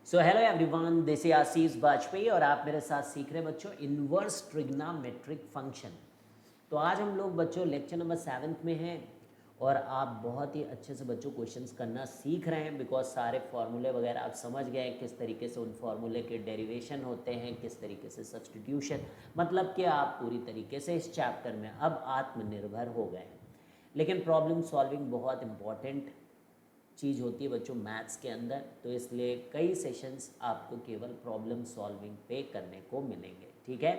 So hello everyone, this is Ashish Vajpayee और आप मेरे साथ सीख रहे हैं बच्चों इनवर्स ट्रिग्नोमेट्रिक फंक्शन। तो आज हम लोग बच्चों लेक्चर नंबर 7 में हैं और आप बहुत ही अच्छे से बच्चों क्वेश्चंस करना सीख रहे हैं बिकॉज सारे फार्मूले वगैरह आप समझ गए हैं, किस तरीके से उन फार्मूले के डेरिवेशन होते हैं, किस तरीके से सब्स्टिट्यूशन, मतलब कि आप पूरी तरीके से इस चैप्टर में अब आत्मनिर्भर हो गए हैं। लेकिन प्रॉब्लम सॉल्विंग बहुत इंपॉर्टेंट चीज़ होती है बच्चों मैथ्स के अंदर, तो इसलिए कई सेशंस आपको केवल प्रॉब्लम सॉल्विंग पे करने को मिलेंगे। ठीक है,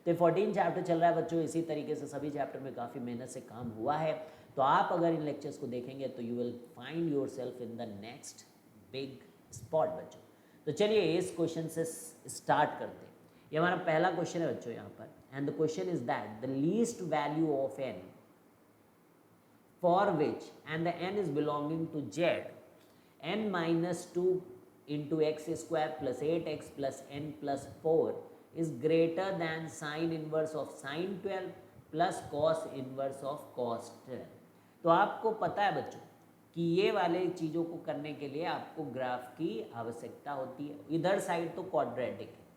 तो 14 चैप्टर चल रहा है बच्चों, इसी तरीके से सभी चैप्टर में काफ़ी मेहनत से काम हुआ है। तो आप अगर इन लेक्चर्स को देखेंगे तो you will find your self in the next big spot बच्चों। तो चलिए इस क्वेश्चन से स्टार्ट करते हैं। ये हमारा पहला क्वेश्चन है बच्चों यहाँ पर, and the question is that the least value of N for which and the n is belonging to z, n minus 2 into x square plus 8x plus n plus 4 is greater than sin inverse of sin 12 plus cos inverse of cos 12। तो आपको पता है बच्चों कि ये वाले चीज़ों को करने के लिए आपको ग्राफ की आवश्यकता होती है। इधर साइड तो क्वाड्रेटिक है,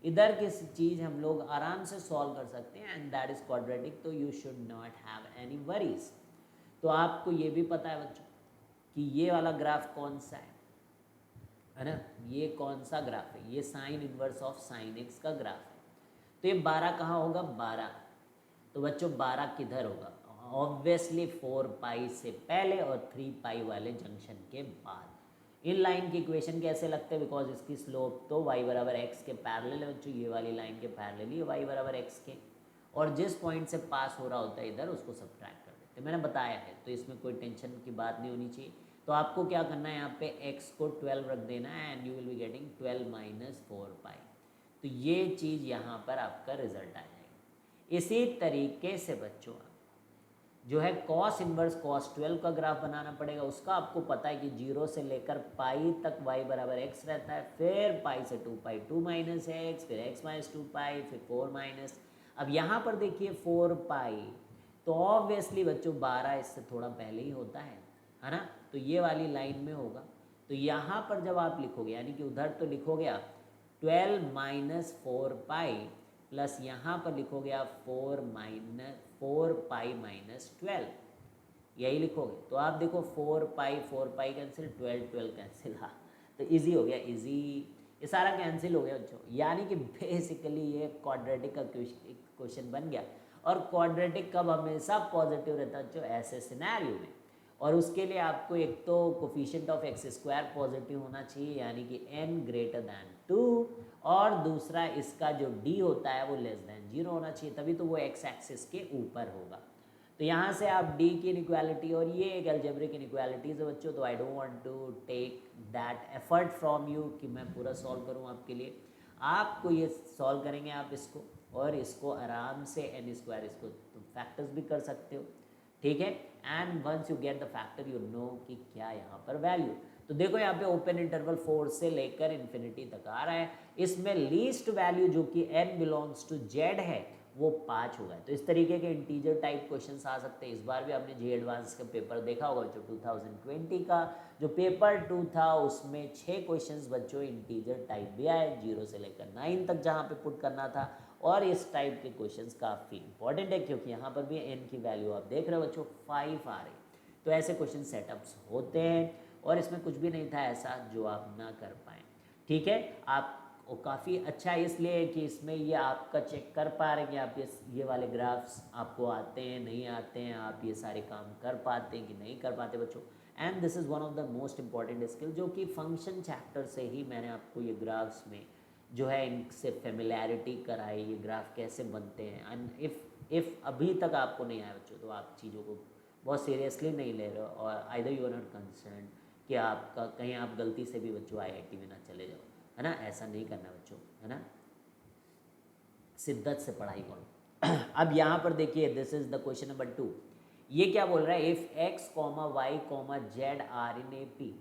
इधर की चीज़ हम लोग आराम से सॉल्व कर सकते हैं एंड दैट इज क्वाड्रेटिक, तो you should not have any worries. तो आपको ये भी पता है बच्चों कि ये वाला ग्राफ कौन सा है ना, ये कौन सा ग्राफ है, ये sine inverse of sine x का ग्राफ है। तो ये 12 कहाँ होगा, 12। तो बच्चों 12 किधर होगा, ऑब्वियसली 4 पाई से पहले और 3 पाई वाले जंक्शन के बाद। इन लाइन की इक्वेशन कैसे लगते हैं, बिकॉज इसकी स्लोप तो y बराबर एक्स के पैरेलल है बच्चों, ये वाली लाइन के पैरेलल ही y बराबर एक्स के, और जिस पॉइंट से पास हो रहा होता है इधर उसको सब्ट्रैक्ट कर देते हैं, मैंने बताया है, तो इसमें कोई टेंशन की बात नहीं होनी चाहिए। तो आपको क्या करना है, यहाँ पे x को 12 रख देना है and you will be getting 12 minus 4 पाई। तो ये चीज़ यहाँ पर आपका रिजल्ट आ जाएगा। इसी तरीके से बच्चों जो है कॉस इनवर्स कॉस 12 का ग्राफ बनाना पड़ेगा। उसका आपको पता है कि 0 से लेकर पाई तक y बराबर x रहता है, फिर पाई से 2 पाई 2 माइनस एक्स, फिर x माइनस 2 पाई, फिर 4 माइनस। अब यहाँ पर देखिए 4 पाई, तो ऑब्वियसली बच्चों 12 इससे थोड़ा पहले ही होता है ना, तो ये वाली लाइन में होगा। तो यहाँ पर जब आप लिखोगे, यानी कि उधर तो लिखोगे आप 12 माइनस 4 पाई प्लस यहाँ पर लिखोगे आप 4 पाई माइनस 12, यही लिखोगे। तो आप देखो 4 पाई कैंसिल, 12 कैंसिल, हाँ तो इजी हो गया, इजी, ये सारा कैंसिल हो गया बच्चों। यानी कि बेसिकली ये क्वाड्रेटिक का क्वेश्चन बन गया। और क्वाड्रेटिक कब हमेशा पॉजिटिव रहता है बच्चों, ऐसे सिनेरियो में। और उसके लिए आपको एक तो coefficient of x square positive होना चाहिए, यानी कि n ग्रेटर दैन 2, और दूसरा इसका जो d होता है वो लेस दैन 0 होना चाहिए, तभी तो वो x एक्सिस के ऊपर होगा। तो यहाँ से आप d की इनइक्वालिटी, और ये एक अलजेब्रिक इनइक्वालिटीज है बच्चों, तो I don't want to take that effort from you कि मैं पूरा सॉल्व करूँ आपके लिए। आपको ये सॉल्व करेंगे आप इसको, और इसको आराम से n स्क्वायर, इसको तुम फैक्टर्स भी कर सकते हो, ठीक है। And once you get the factor you know कि क्या यहाँ पर वैल्यू। तो देखो यहाँ पे ओपन इंटरवल 4 से लेकर इन्फिनिटी तक आ रहा है, इसमें लीस्ट वैल्यू जो कि n बिलोंग्स टू z है वो 5 होगा। तो इस तरीके के इंटीजर टाइप क्वेश्चंस आ सकते हैं। इस बार भी आपने जे एडवांस का पेपर देखा होगा जो 2020 का जो पेपर 2 था, उसमें 6 क्वेश्चंस बच्चों इंटीजर टाइप भी आए, 0 से लेकर 9 तक जहाँ पे पुट करना था। और इस टाइप के क्वेश्चंस काफ़ी इंपॉर्टेंट है, क्योंकि यहाँ पर भी n की वैल्यू आप देख रहे हो बच्चों 5 आ रही। तो ऐसे क्वेश्चन सेटअप्स होते हैं, और इसमें कुछ भी नहीं था ऐसा जो आप ना कर पाएँ, ठीक है। आप वो काफ़ी अच्छा है इसलिए कि इसमें ये आपका चेक कर पा रहे हैं कि आप ये वाले ग्राफ्स आपको आते हैं नहीं आते हैं, आप ये सारे काम कर पाते हैं कि नहीं कर पाते बच्चों। And this is one of the most important skill, जो कि फंक्शन चैप्टर से ही मैंने आपको ये ग्राफ्स में जो है इनसे फेमिलैरिटी कराई, ये ग्राफ कैसे बनते हैं। एंड इफ़ अभी तक आपको नहीं आया बच्चों, तो आप चीज़ों को बहुत सीरियसली नहीं ले रहे हो, और either you are not concern कि आपका कहीं आप गलती से भी बच्चों IIT में ना चले जाओ, है ना। ऐसा नहीं करना बच्चों, है ना, शिद्दत से पढ़ाई करो। अब यहाँ पर देखिए this is the question number 2। ये क्या बोल रहा है, if x, y, z are in AP,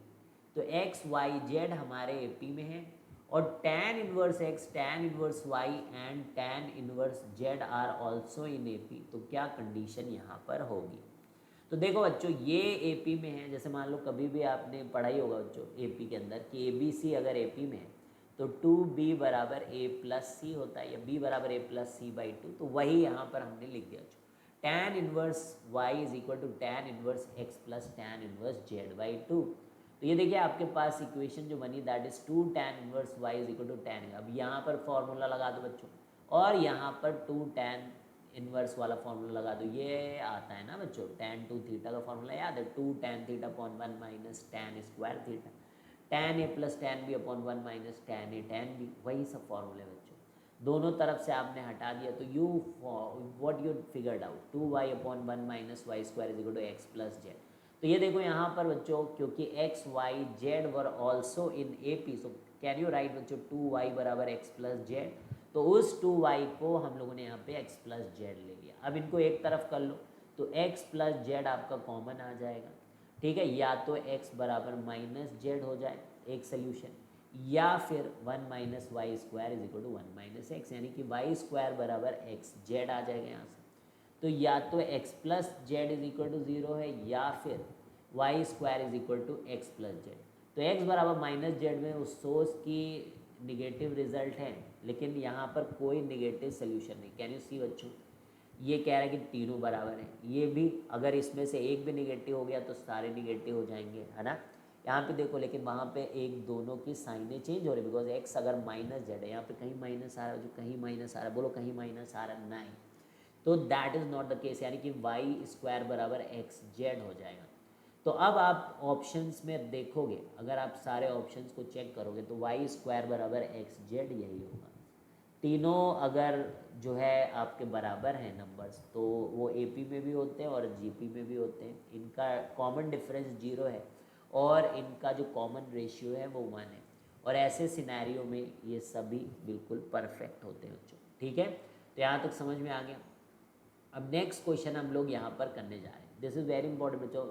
तो x, y, z हमारे AP में है, और tan inverse x, tan inverse y and tan inverse z are also in AP, तो क्या कंडीशन यहाँ पर होगी। तो देखो बच्चों ये AP में है, जैसे मान लो कभी भी आपने पढ़ाई होगा बच्चों AP के अंदर कि ABC अगर AP में है तो 2b बराबर a प्लस सी होता है, या b बराबर a प्लस सी बाई 2, तो वही यहाँ पर हमने लिख दिया। tan inverse y is equal to tan inverse x plus tan inverse z by 2। तो ये देखिए आपके पास इक्वेशन जो बनी that is 2 tan inverse y is equal to tan। अब यहाँ पर फॉर्मूला लगा दो बच्चों, और यहाँ पर 2 tan इनवर्स वाला फॉर्मूला लगा दो। ये आता है ना बच्चों tan 2 थीटा का फॉर्मूला याद है, 2 tan theta upon 1 minus tan square theta, tan a plus tan b upon 1 minus tan a tan b, वही सब फॉर्मूले बच्चों। दोनों तरफ से आपने हटा दिया तो you what you figured out 2y upon 1 minus Y square is equal to X plus Z. तो ये देखो यहाँ पर बच्चों, क्योंकि X Y Z were also in A P, so can you write बच्चों 2y बराबर एक्स प्लस जेड। तो उस 2y को हम लोगों ने यहाँ पे x प्लस जेड ले लिया। अब इनको एक तरफ कर लो तो x प्लस जेड आपका कॉमन आ जाएगा, ठीक है, या तो x बराबर माइनस जेड हो जाए एक सोल्यूशन, या फिर 1 minus Y square is equal to 1 minus X, यानी कि वाई स्क्वायर बराबर एक्स जेड आ जाएगा यहाँ से। तो या तो x plus Z is equal to 0 है, या फिर Y square is equal to X plus Z. तो x बराबर माइनस जेड में उस सोर्स की निगेटिव रिजल्ट है, लेकिन यहाँ पर कोई निगेटिव सोल्यूशन नहीं। कैन यू सी बच्चों, ये कह रहा है कि तीनों बराबर हैं, ये भी अगर इसमें से एक भी निगेटिव हो गया तो सारे निगेटिव हो जाएंगे, है ना। यहाँ पे देखो, लेकिन वहाँ पे एक दोनों की साइनें चेंज हो रही, बिकॉज एक्स अगर माइनस जेड है, यहाँ पे कहीं माइनस आ रहा है, जो कहीं माइनस आ रहा है, बोलो कहीं माइनस आ रहा है, नहीं, तो that is not the case, यानी कि वाई स्क्वायर बराबर एक्स जेड हो जाएगा। तो अब आप ऑप्शंस में देखोगे, अगर आप सारे ऑप्शंस को चेक करोगे तो वाई स्क्वायर बराबर एक्स जेड यही होगा। तीनों अगर जो है आपके बराबर हैं नंबर्स, तो वो एपी में भी होते हैं और जीपी में भी होते हैं। इनका कॉमन डिफरेंस 0 है और इनका जो कॉमन रेशियो है वो 1 है, और ऐसे सिनेरियो में ये सभी बिल्कुल परफेक्ट होते हैं बच्चों, ठीक है। तो यहाँ तक समझ में आ गया। अब नेक्स्ट क्वेश्चन हम लोग यहाँ पर करने जा रहे हैं, दिस इज़ वेरी इंपॉर्टेंट बच्चों।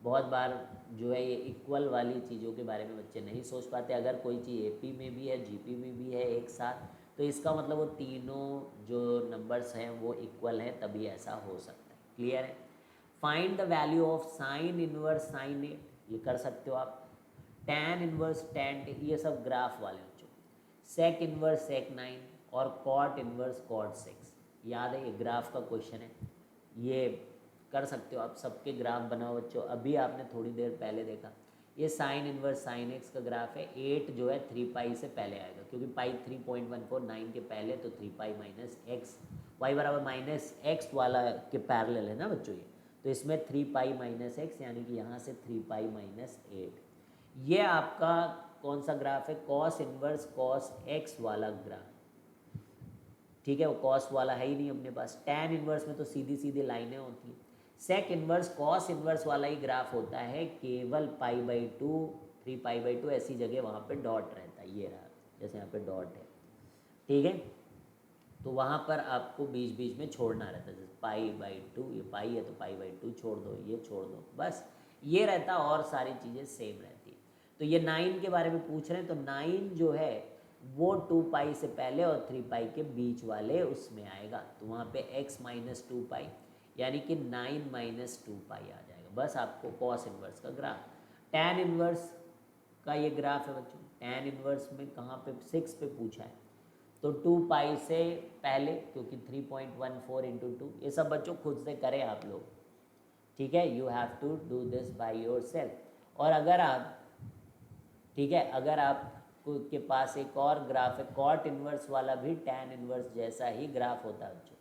बहुत बार जो है ये इक्वल वाली चीज़ों के बारे में बच्चे नहीं सोच पाते। अगर कोई चीज़ एपी में भी है जीपी में भी है एक साथ, तो इसका मतलब वो तीनों जो नंबर्स हैं वो इक्वल हैं, तभी ऐसा हो सकता है। क्लियर है। Find the value of sine inverse sine 8, ये कर सकते हो आप। टैन इनवर्स टैन, ये सब ग्राफ वाले बच्चों। सेक इनवर्स सेक 9 और कॉट इनवर्स कॉट 6, याद है ये ग्राफ का क्वेश्चन है, ये कर सकते हो आप। सबके ग्राफ बनाओ बच्चों। अभी आपने थोड़ी देर पहले देखा, ये साइन इनवर्स साइन एक्स का ग्राफ है। 8 जो है 3 पाई से पहले आएगा, क्योंकि पाई 3.149 के पहले, तो 3 पाई माइनस एक्स, वाई बराबर माइनस एक्स वाला के पैरेलल है ना बच्चों ये, तो इसमें 3 पाई माइनस एक्स, यानी कि यहाँ से 3 पाई माइनस 8। ये आपका कौन सा ग्राफ है, कॉस इनवर्स कॉस एक्स वाला ग्राफ, ठीक है। वो कॉस वाला है ही नहीं अपने पास। टैन इनवर्स में तो सीधी सीधी लाइनें होती हैं। सेक इनवर्स कॉस इनवर्स वाला ही ग्राफ होता है, केवल पाई बाई 2 3 पाई बाई 2 ऐसी जगह वहाँ पे डॉट रहता है, ये रहा जैसे यहाँ पे डॉट है, ठीक है। तो वहाँ पर आपको बीच बीच में छोड़ना रहता है, जैसे पाई बाई 2, ये पाई है तो पाई बाई 2 छोड़ दो, ये छोड़ दो, बस ये रहता, और सारी चीज़ें सेम रहती है। तो ये 9 के बारे में पूछ रहे हैं, तो 9 जो है वो 2 पाई से पहले और 3 पाई के बीच वाले उसमें आएगा, तो वहाँ पे x माइनस 2 पाई, यानी कि 9 माइनस 2 पाई आ जाएगा। बस आपको कॉस इनवर्स का ग्राफ, टैन इनवर्स का ये ग्राफ है बच्चों। टैन इनवर्स में कहाँ पे 6 पे पूछा है, तो 2 पाई से पहले, क्योंकि 3.14 इंटू 2, ये सब बच्चों खुद से करें आप लोग, ठीक है। You have to do this by yourself. और अगर आप, ठीक है, अगर आप के पास एक और ग्राफ है कॉट इनवर्स वाला, भी टैन इनवर्स जैसा ही ग्राफ होता है बच्चों।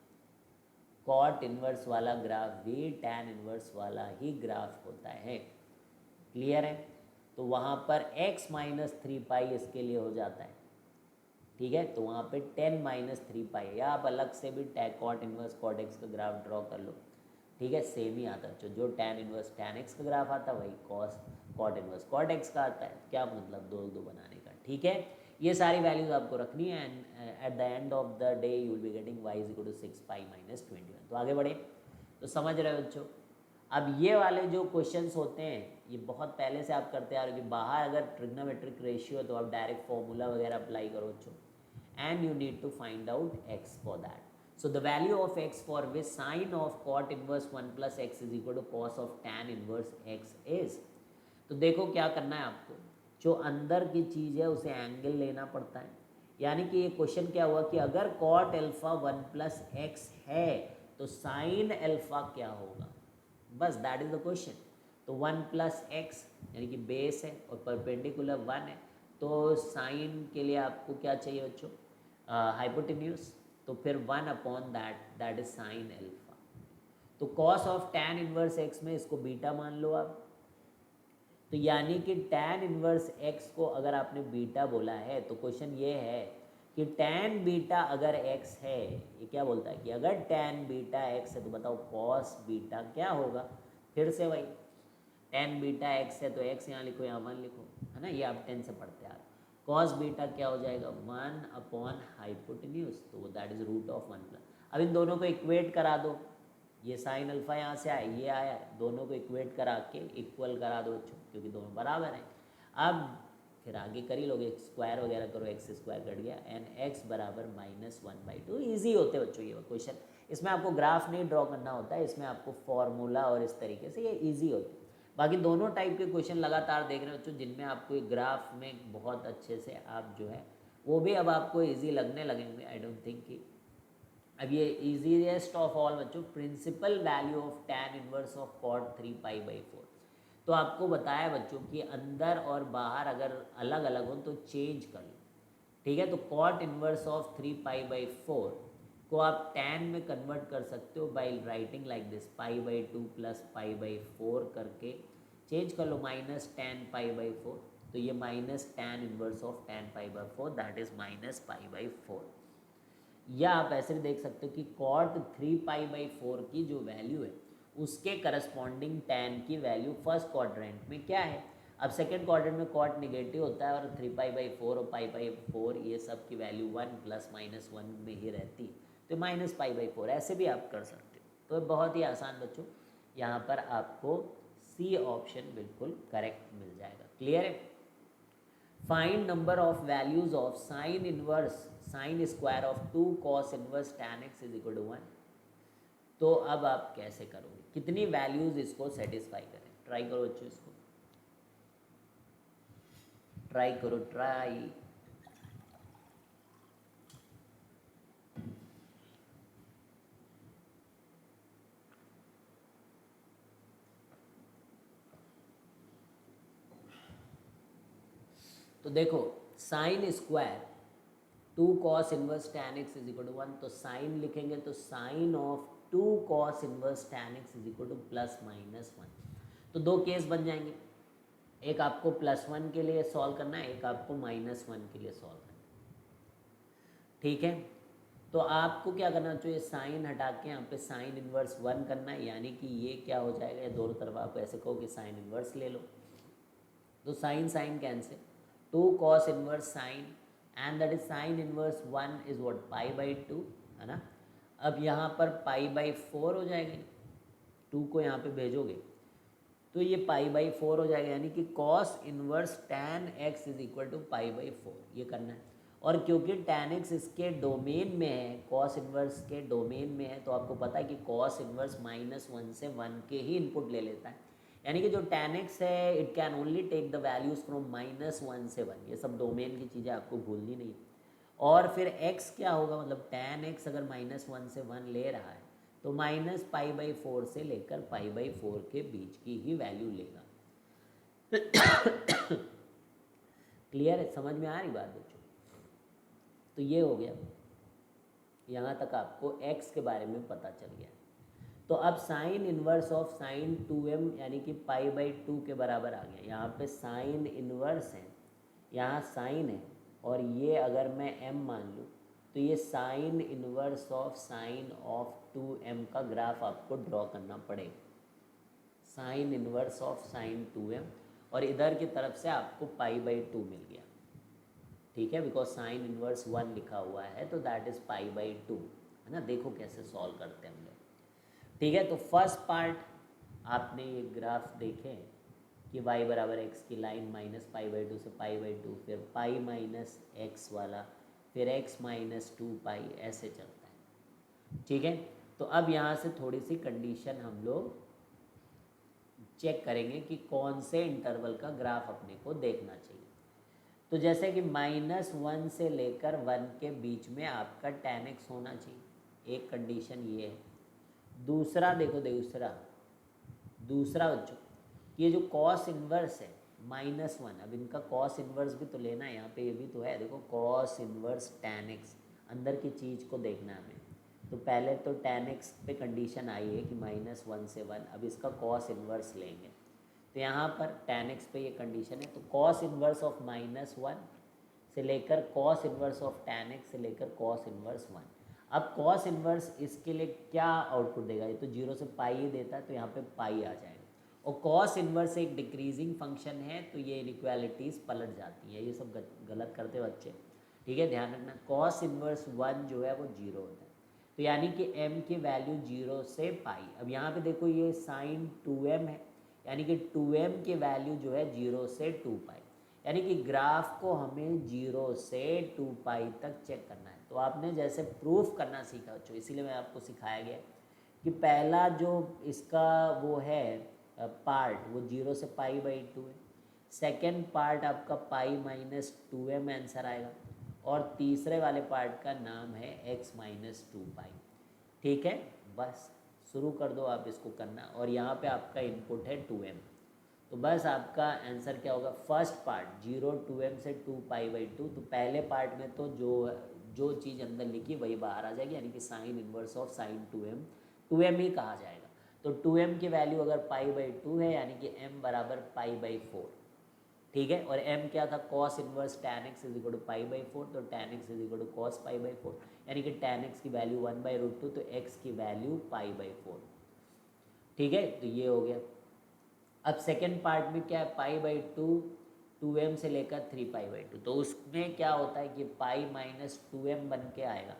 कॉट इनवर्स वाला ग्राफ भी टैन इनवर्स वाला ही ग्राफ होता है, क्लियर है। तो वहाँ पर x माइनस 3 पाई इसके लिए हो जाता है, ठीक है। तो वहाँ पे 10 माइनस 3 पाई, या आप अलग से भी कॉट इनवर्स कॉट एक्स का ग्राफ ड्रॉ कर लो, ठीक है, सेम ही आता है। जो टैन इनवर्स टैन एक्स का ग्राफ आता है वही cos cot inverse cot X का आता है। क्या मतलब, दो दो बनाने का, ठीक है। ये सारी वैल्यूज आपको रखनी है, and at the end of the day you will be getting y is equal to 6 pi minus 21। तो आगे बढ़े, तो समझ रहे हो बच्चों। अब ये वाले जो क्वेश्चंस होते हैं ये बहुत पहले से आप करते आ रहे हो, कि बाहर अगर ट्रिग्नोमेट्रिक रेशियो है तो आप डायरेक्ट फॉर्मूला वगैरह अप्लाई करो बच्चों, and you need to find out x for that. So the value of x for which sine of cot inverse 1 plus x is equal to cos of tan inverse x is. तो देखो क्या करना है आपको, जो अंदर की चीज़ है उसे एंगल लेना पड़ता है। यानी कि ये क्वेश्चन क्या हुआ कि अगर कॉट एल्फा 1+x है तो साइन एल्फा क्या होगा, बस दैट इज द क्वेश्चन। तो 1+x यानी कि बेस है और परपेंडिकुलर 1 है, तो साइन के लिए आपको क्या चाहिए बच्चों, हाइपोटेन्यूज, तो फिर 1/that that is sine alpha. तो cos of tan inverse x में इसको बीटा मान लो आप, तो यानी कि tan इनवर्स x को अगर आपने बीटा बोला है तो क्वेश्चन ये है कि tan बीटा अगर x है, ये क्या बोलता है कि अगर tan बीटा x है तो बताओ cos बीटा क्या होगा। फिर से वही tan बीटा x है तो x यहाँ लिखो, यहाँ 1 लिखो, है ना, ये आप 10 से पढ़ते आ रहे हो। cos बीटा क्या हो जाएगा 1/हाइपोटेन्यूज, तो दैट इज √1+। अब इन दोनों को इक्वेट करा दो, ये साइन अल्फा यहाँ से आया, ये आया, दोनों को इक्वेट करा के इक्वल करा दो बच्चों, क्योंकि दोनों बराबर हैं। अब फिर आगे कर ही लोगे, स्क्वायर वगैरह करो, x स्क्वायर कट गया एंड x बराबर -1/2। ईजी होते बच्चों ये क्वेश्चन, इसमें आपको ग्राफ नहीं ड्रॉ करना होता है, इसमें आपको फॉर्मूला और इस तरीके से ये ईजी होते हैं। बाकी दोनों टाइप के क्वेश्चन लगातार देख रहे हो बच्चों, जिनमें आपको एक ग्राफ में बहुत अच्छे से आप जो है वो भी अब आपको ईजी लगने लगेंगे। आई डोंट थिंक कि अब ये ईजीएस्ट ऑफ ऑल बच्चों, principal value of tan inverse of cot 3π/4। तो आपको बताया बच्चों कि अंदर और बाहर अगर अलग अलग हो तो चेंज कर लो, ठीक है। तो cot इनवर्स ऑफ 3π/4 को आप tan में कन्वर्ट कर सकते हो बाई राइटिंग लाइक दिस, π/2 + π/4 करके चेंज कर लो, -tan π/4, तो ये -tan inverse of tan π/4 that is -π/4। या आप ऐसे भी देख सकते हो कि cot 3π/4 की जो वैल्यू है उसके करस्पॉन्डिंग tan की वैल्यू फर्स्ट क्वाड्रेंट में क्या है। अब सेकेंड क्वाड्रेंट में cot नेगेटिव होता है और 3π/4 और π/4 ये सब की वैल्यू 1 ± 1 में ही रहती है, तो -π/4 ऐसे भी आप कर सकते हो। तो बहुत ही आसान बच्चों, यहाँ पर आपको सी ऑप्शन बिल्कुल करेक्ट मिल जाएगा। क्लियर है। Find number of values of sine inverse sine square of 2 cos inverse tan x = 1। तो अब आप कैसे करोगे, कितनी वैल्यूज इसको सेटिस्फाई करें, ट्राई करो बच्चों, इसको ट्राई करो, ट्राई। तो देखो sine square 2 cos inverse tan x = 1, तो साइन लिखेंगे तो sine of 2 cos inverse tan x = ±1। तो दो केस बन जाएंगे, एक आपको +1 के लिए सॉल्व करना है, एक आपको -1 के लिए सॉल्व करना है, ठीक है। तो आपको क्या करना चाहिए, साइन हटा के यहाँ पे साइन इनवर्स 1 करना है, यानी कि ये क्या हो जाएगा, ये दोनों तरफ आप ऐसे कहो कि साइन इनवर्स ले लो, तो sine sine cancel, 2 cos inverse sine and that is sine inverse 1 is what π/2, है ना। अब यहाँ पर π/4 हो जाएंगे, 2 को यहाँ पे भेजोगे तो ये π/4 हो जाएगा, यानी कि cos इनवर्स tan x = π/4 ये करना है। और क्योंकि tan x इसके डोमेन में है, cos इनवर्स के डोमेन में है, तो आपको पता है कि cos इनवर्स -1 से 1 के ही इनपुट ले लेता है, यानी कि जो tan x है it can only take the values from -1 से 1। ये सब डोमेन की चीज़ें आपको भूलनी नहीं। और फिर x क्या होगा, मतलब tan x अगर -1 से 1 ले रहा है तो -π/4 से लेकर π/4 के बीच की ही वैल्यू लेगा। क्लियर है, समझ में आ रही बात बच्चों। तो ये हो गया, यहाँ तक आपको x के बारे में पता चल गया। तो अब sine inverse of sine 2m यानी कि π/2 के बराबर आ गया। यहाँ पे साइन इनवर्स है, यहाँ साइन है, और ये अगर मैं m मान लूँ तो ये sine inverse of sine of 2m का ग्राफ आपको ड्रॉ करना पड़ेगा, sine inverse of sine 2m, और इधर की तरफ से आपको π/2 मिल गया, ठीक है, बिकॉज साइन इनवर्स 1 लिखा हुआ है तो दैट इज़ π/2, है ना। देखो कैसे सॉल्व करते हैं हम लोग, ठीक है। तो फर्स्ट पार्ट आपने ये ग्राफ देखे कि y = x की लाइन -π/2 से π/2, फिर π - x वाला, फिर x - 2π ऐसे चलता है, ठीक है। तो अब यहाँ से थोड़ी सी कंडीशन हम लोग चेक करेंगे कि कौन से इंटरवल का ग्राफ अपने को देखना चाहिए। तो जैसे कि -1 से लेकर 1 के बीच में आपका tan x होना चाहिए, एक कंडीशन ये है। दूसरा देखो, दूसरा बच्चों, ये जो कॉस इन्वर्स है -1, अब इनका कॉस इन्वर्स भी तो लेना है, यहाँ पे ये भी तो है, देखो कॉस इन्वर्स tan x, अंदर की चीज़ को देखना है हमें। तो पहले तो tan x पे कंडीशन आई है कि -1 से 1, अब इसका कॉस इन्वर्स लेंगे। तो यहाँ पर tan x पे ये कंडीशन है, तो कॉस इन्वर्स ऑफ -1 से लेकर cos inverse of tan x से लेकर कॉस इन्वर्स 1। अब कॉस इन्वर्स इसके लिए क्या आउटपुट देगा, ये तो 0 से पाई ही देता है, तो यहाँ पे पाई आ जाएगा। और कॉस इन्वर्स एक डिक्रीजिंग फंक्शन है, तो ये इनइक्वालिटीज़ पलट जाती हैं, ये सब गलत करते बच्चे, ठीक है, ध्यान रखना। कॉस इन्वर्स 1 जो है वो 0 होता है, तो यानी कि m की वैल्यू 0 से पाई। अब यहाँ पे देखो ये साइन 2m है, यानी कि 2m की वैल्यू जो है 0 से 2 पाई, यानी कि ग्राफ को हमें 0 से 2 पाई तक चेक करना है। तो आपने जैसे प्रूफ करना सीखा बच्चों, इसीलिए मैं आपको सिखाया गया कि पहला जो इसका वो है पार्ट, वो 0 से π/2 है। सेकेंड पार्ट आपका π-2m आंसर आएगा, और तीसरे वाले पार्ट का नाम है x - 2π। ठीक है, बस शुरू कर दो आप इसको करना, और यहाँ पे आपका इनपुट है 2m। तो बस आपका आंसर क्या होगा, फर्स्ट पार्ट 0 2m से 2π/2, तो पहले पार्ट में तो जो चीज़ अंदर लिखी वही बाहर आ जाएगी, यानी कि sign inverse of sine 2m ही कहा जाएगा। तो 2m की वैल्यू अगर π/2 है, यानी कि m बराबर π/4, ठीक है। और m क्या था, कॉस इन्वर्स tan x = π/4, तो tan x = cos π/4, यानी कि tan x की वैल्यू 1/√2, तो x की वैल्यू π/4, ठीक है। तो ये हो गया। अब सेकेंड पार्ट में क्या है, π/2 2m से लेकर 3π/2, तो उसमें क्या होता है कि π - 2m बन के आएगा,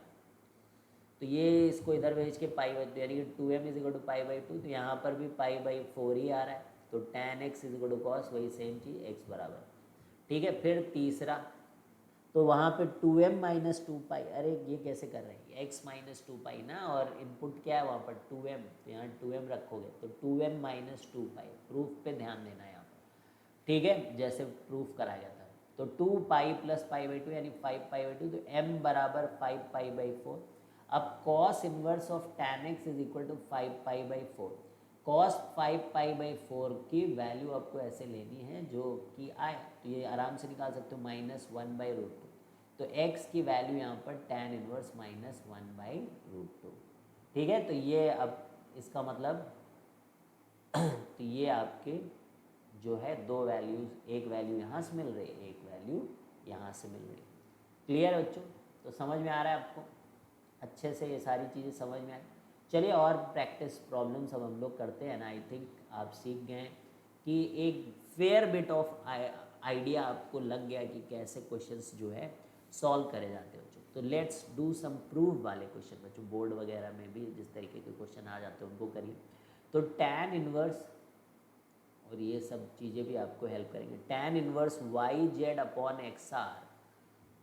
तो ये इसको इधर भेज के π/2, यानी कि 2m = π/2, तो यहाँ पर भी π/4 ही आ रहा है, तो tan x = cos, वही सेम चीज़ x बराबर, ठीक है। फिर तीसरा, तो वहाँ पे 2m - 2π, अरे ये कैसे कर रहे हैं, x - 2π ना, और इनपुट क्या है वहाँ पर 2m, तो यहाँ 2m रखोगे, तो 2m - 2π, प्रूफ पे ध्यान देना है यहाँ पर, ठीक है, जैसे प्रूफ कराया गया था। तो 2π + π/2 यानी 5π/2, तो m बराबर 5π/4। अब cos inverse of tan x = 5π/4, cos 5π/4 की वैल्यू आपको ऐसे लेनी है जो कि आए, तो ये आराम से निकाल सकते हो, -1/√2, तो x की वैल्यू यहाँ पर tan इन्वर्स -1/√2, ठीक है। तो ये अब इसका मतलब तो ये आपके जो है दो वैल्यूज़, एक वैल्यू यहाँ से मिल रही है, एक वैल्यू यहाँ से मिल रही है। क्लियर है बच्चों, तो समझ में आ रहा है आपको अच्छे से, ये सारी चीज़ें समझ में आई। चलिए और प्रैक्टिस प्रॉब्लम्स अब हम लोग करते हैं, आई थिंक आप सीख गए कि एक फेयर बिट ऑफ आइडिया आपको लग गया कि कैसे क्वेश्चंस जो है सॉल्व करे जाते हैं बच्चों। तो लेट्स डू सम प्रूफ वाले क्वेश्चन बच्चों, बोर्ड वगैरह में भी जिस तरीके के क्वेश्चन आ जाते हैं उनको करिए। तो tan इन्वर्स, और ये सब चीज़ें भी आपको हेल्प करेंगे, tan inverse YZ/XR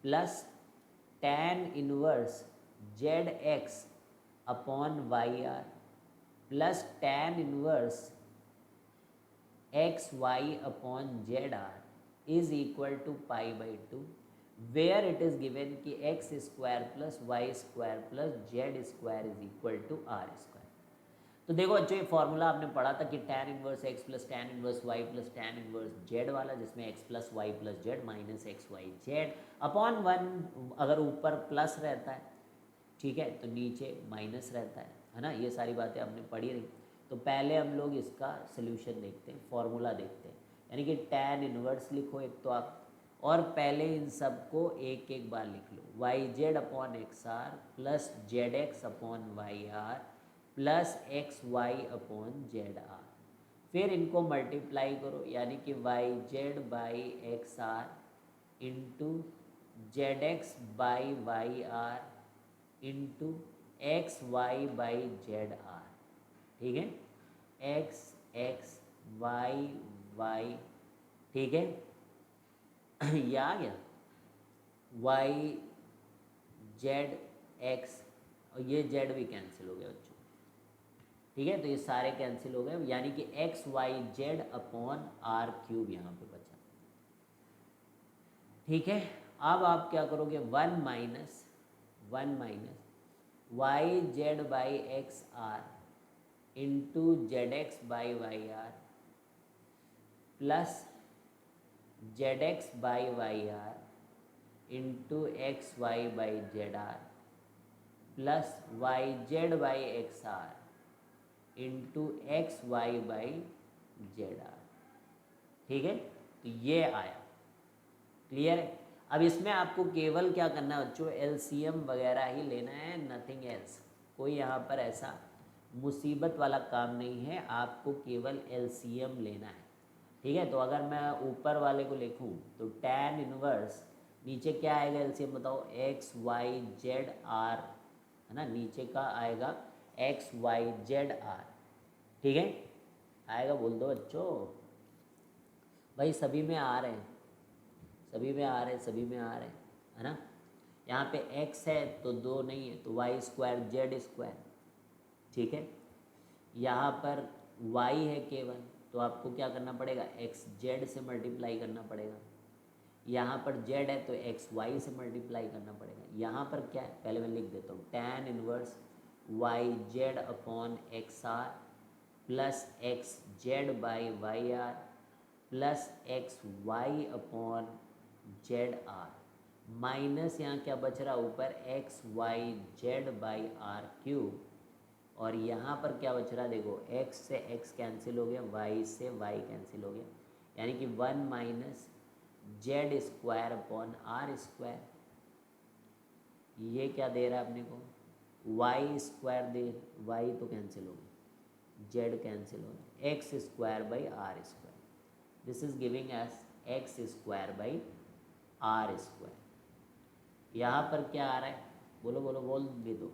plus tan inverse ZX/YR plus tan inverse XY/ZR is equal to π/2, where it is given कि x² + y² + z² is equal to r²। तो देखो बच्चों, ये फॉर्मूला आपने पढ़ा था कि tan inverse x + tan inverse y + tan inverse z वाला, जिसमें x + y + z - xyz upon 1, अगर ऊपर प्लस रहता है, ठीक है, तो नीचे माइनस रहता है ना, ये सारी बातें आपने पढ़ी रही। तो पहले हम लोग इसका सोल्यूशन देखते हैं, फॉर्मूला देखते हैं, यानी कि tan इन्वर्स लिखो एक तो आप, और पहले इन सबको एक एक बार लिख लो, YZ/XR plus ZX/YR plus XY/ZR, फिर इनको मल्टीप्लाई करो, यानी कि YZ/XR into ZX/YR into XY/ZR, ठीक है, XXYY, ठीक है, ये आ गया YZX, और ये Z भी कैंसिल हो गया बच्चों, ठीक है, तो ये सारे कैंसिल हो गए, यानी कि XYZ/R³ यहाँ पे बचा। ठीक है, अब आप क्या करोगे, one minus Y Z by X R into Z X by Y R plus Z X by Y R into X Y by Z R plus Y Z by X R into X Y by Z R. ठीक है, तो ये आया, clear है। अब इसमें आपको केवल क्या करना है बच्चों, एलसीएम वगैरह ही लेना है, नथिंग एल्स। कोई यहाँ पर ऐसा मुसीबत वाला काम नहीं है, आपको केवल एलसीएम लेना है। ठीक है, तो अगर मैं ऊपर वाले को लिखूँ तो tan इनवर्स, नीचे क्या आएगा एलसीएम बताओ, एक्स वाई जेड आर, है ना, नीचे का आएगा एक्स वाई जेड आर। ठीक है, आएगा, बोल दो बच्चों, भाई सभी में आ रहे हैं, सभी में आ रहे हैं, सभी में आ रहे हैं, है ना। यहाँ पे x है तो 2 नहीं है तो वाई स्क्वायर जेड स्क्वायर। ठीक है, यहाँ पर y है केवल, तो आपको क्या करना पड़ेगा, एक्स जेड से मल्टीप्लाई करना पड़ेगा। यहाँ पर z है तो एक्स वाई से मल्टीप्लाई करना पड़ेगा। यहाँ पर क्या है, पहले मैं लिख देता हूँ, tan inverse Y Z upon X R plus X Z by Y R plus X Y upon Z R minus यहाँ क्या बच रहा ऊपर, X Y Z by R cube, और यहाँ पर क्या बच रहा देखो, x से x कैंसिल हो गया, y से y कैंसिल हो गया, यानी कि 1 minus Z square upon R square. ये क्या दे रहा है अपने को, y स्क्वायर दे, y तो कैंसिल हो गया, z कैंसिल हो गया, X square by R square. This is giving us X square by R square. यहाँ पर क्या आ रहा है, बोलो बोलो बोल भी दो,